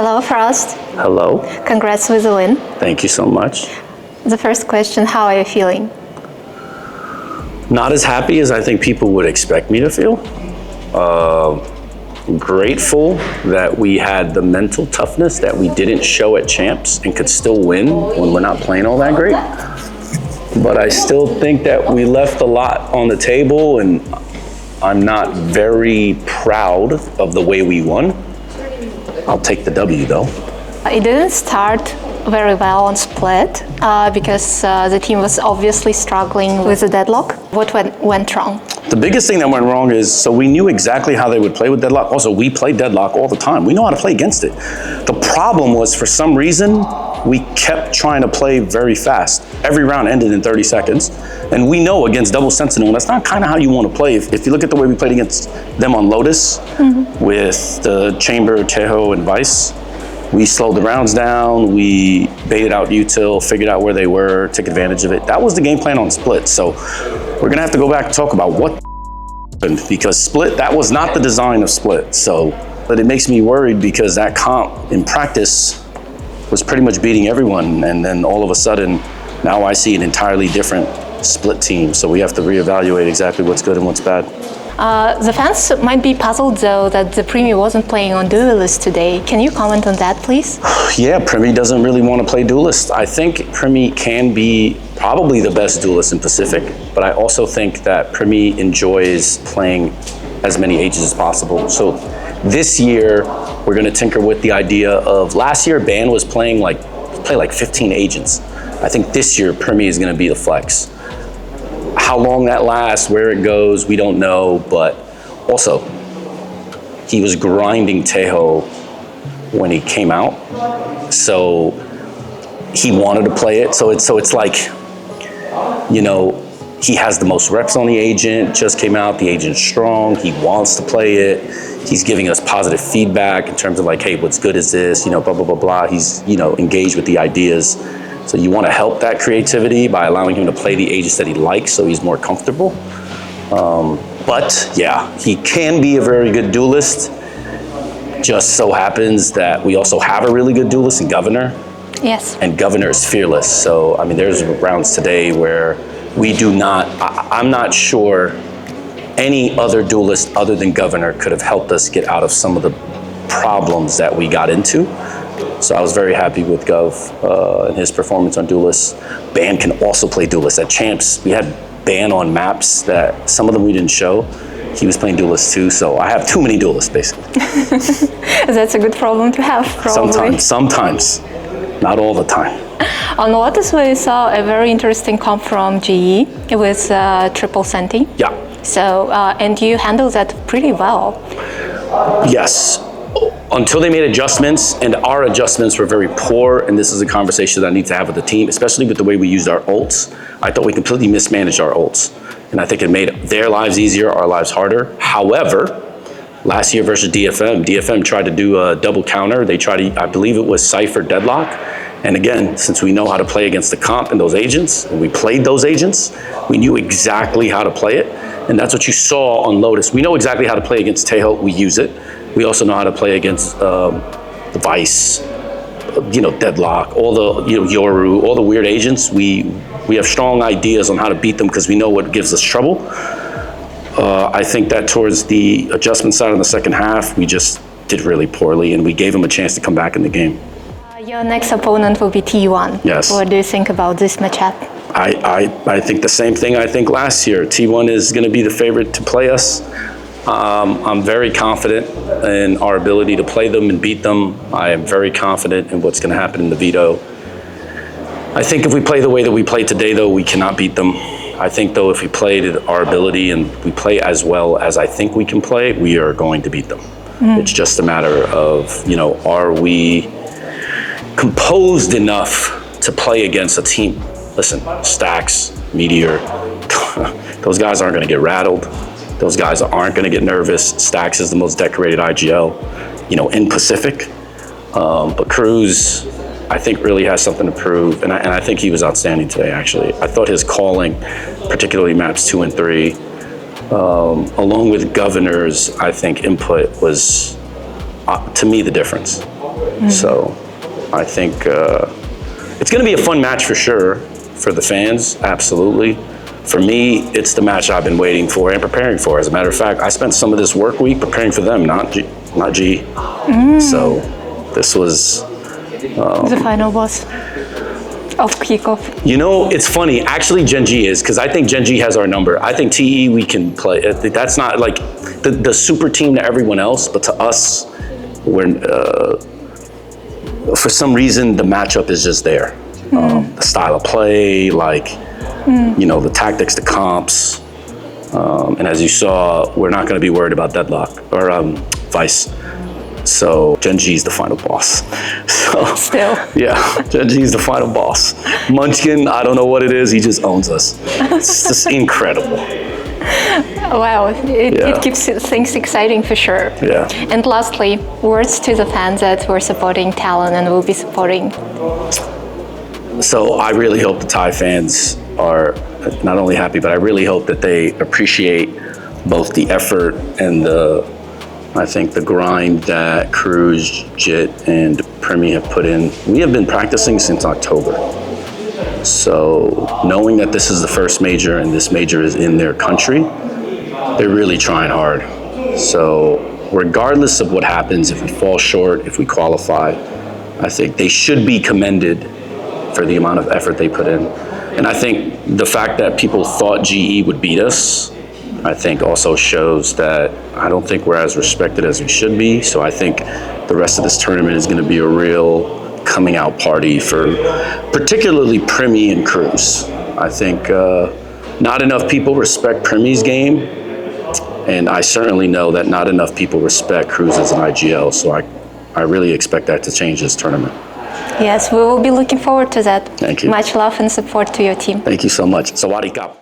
Hello, FrosT. Hello. Congrats with the win. Thank you so much. The first question, how are you feeling? Not as happy as I think people would expect me to feel. Grateful that we had the mental toughness that we didn't show at Champs and could still win when we're not playing all that great. But I still think that we left a lot on the table, and I'm not very proud of the way we won. I'll take the W though. It didn't start very well on split because the team was obviously struggling with the deadlock. What went wrong? The biggest thing that went wrong is, so we knew exactly how they would play with deadlock. Also, we play deadlock all the time. We know how to play against it. The problem was, for some reason, we kept trying to play very fast. Every round ended in 30 seconds. And we know against double sentinel, that's not kind of how you want to play. If you look at the way we played against them on Lotus, with the Chamber, Teho, and Vice, we slowed the rounds down, we baited out util, figured out where they were, took advantage of it. That was the game plan on Split. So we're gonna have to go back and talk about what happened, because Split, that was not the design of Split. So, but it makes me worried because that comp in practice was pretty much beating everyone. And then all of a sudden, now I see an entirely different Split team. So we have to reevaluate exactly what's good and what's bad. The fans might be puzzled though that the Primmie wasn't playing on Duelist today. Can you comment on that, please? Yeah, Primmie doesn't really want to play Duelist. I think Primmie can be probably the best Duelist in Pacific, but I also think that Primmie enjoys playing as many ages as possible. So this year, we're going to tinker with the idea of, last year, Ban was playing like 15 agents. I think this year, Primmie is going to be the flex. How long that lasts, where it goes, we don't know, but also, he was grinding Teho when he came out, so he wanted to play it. So it's like, you know, he has the most reps on the agent, just came out, the agent's strong, he wants to play it, he's giving us positive feedback in terms of like, hey, what's good is this, you know, blah, blah, blah, blah. He's, you know, engaged with the ideas. So you want to help that creativity by allowing him to play the agents that he likes so he's more comfortable. But yeah, he can be a very good duelist. Just so happens that we also have a really good duelist in Governor. Yes. And Governor is fearless. So, I mean, there's rounds today where we do not, I'm not sure any other duelist other than Governor could have helped us get out of some of the problems that we got into. So I was very happy with Gov and his performance on Duelist. Ban can also play Duelist. At Champs, we had Ban on maps that some of them we didn't show. He was playing Duelist too, so I have too many Duelists, basically. That's a good problem to have, probably. Sometimes, not all the time. On Lotus, we saw a very interesting comp from GE. It was Tripple Senti. Yeah. So, and you handled that pretty well. Yes. Until they made adjustments, and our adjustments were very poor, and this is a conversation that I need to have with the team, especially with the way we used our ults. I thought we completely mismanaged our ults, and I think it made their lives easier, our lives harder. However, last year versus DFM tried to do a double counter. They tried to, I believe it was Cypher Deadlock, and again, since we know how to play against the comp and those agents, and we played those agents, we knew exactly how to play it, and that's what you saw on Lotus. We know exactly how to play against Teho, we use it. We also know how to play against the Vice, you know, Deadlock, all the, you know, Yoru, all the weird agents. We have strong ideas on how to beat them because we know what gives us trouble. I think that towards the adjustment side in the second half, we just did really poorly, and we gave them a chance to come back in the game. Your next opponent will be T1. Yes. What do you think about this matchup? I think the same thing I think last year. T1 is going to be the favorite to play us. I'm very confident in our ability to play them and beat them. I am very confident in what's going to happen in the veto. I think if we play the way that we played today, though, we cannot beat them. I think, though, if we played our ability and we play as well as I think we can play, we are going to beat them. It's just a matter of, you know, are we composed enough to play against a team? Listen, Stacks, Meteor, those guys aren't going to get rattled. Those guys aren't going to get nervous. Stacks is the most decorated IGL, you know, in Pacific. But Cruz, I think, really has something to prove. And I think he was outstanding today, actually. I thought his calling, particularly maps 2 and 3, along with Governor's, I think, input was, to me, the difference. So I think it's going to be a fun match for sure for the fans, absolutely. For me, it's the match I've been waiting for and preparing for. As a matter of fact, I spent some of this work week preparing for them, not G. So this was the final boss of Kickoff. You know, it's funny. Actually, Gen G is, because I think Gen G has our number. I think TE we can play. That's not like the super team to everyone else, but to us, we're for some reason the matchup is just there. The style of play, like you know, the tactics, the comps, and as you saw, we're not going to be worried about Deadlock or Vice. So Gen G is the final boss. So, Still. Yeah, Gen G is the final boss. Munchkin, I don't know what it is, he just owns us. It's just incredible. Wow, it keeps things exciting for sure. Yeah. And lastly, words to the fans that were supporting TLN and will be supporting. So I really hope the Thai fans are not only happy, but I really hope that they appreciate both the effort and I think the grind that Cruz, Jit, and Primmie have put in. We have been practicing since October. So knowing that this is the first major and this major is in their country, they're really trying hard. So regardless of what happens, if we fall short, if we qualify, I think they should be commended for the amount of effort they put in. And I think the fact that people thought GE would beat us, I think also shows that I don't think we're as respected as we should be. So I think the rest of this tournament is going to be a real coming out party for particularly Primmie and Cruz. I think not enough people respect Primmie's game, and I certainly know that not enough people respect Cruz as an IGL. So I really expect that to change this tournament. Yes, we will be looking forward to that. Thank you. Much love and support to your team. Thank you so much. Sawadee Kap.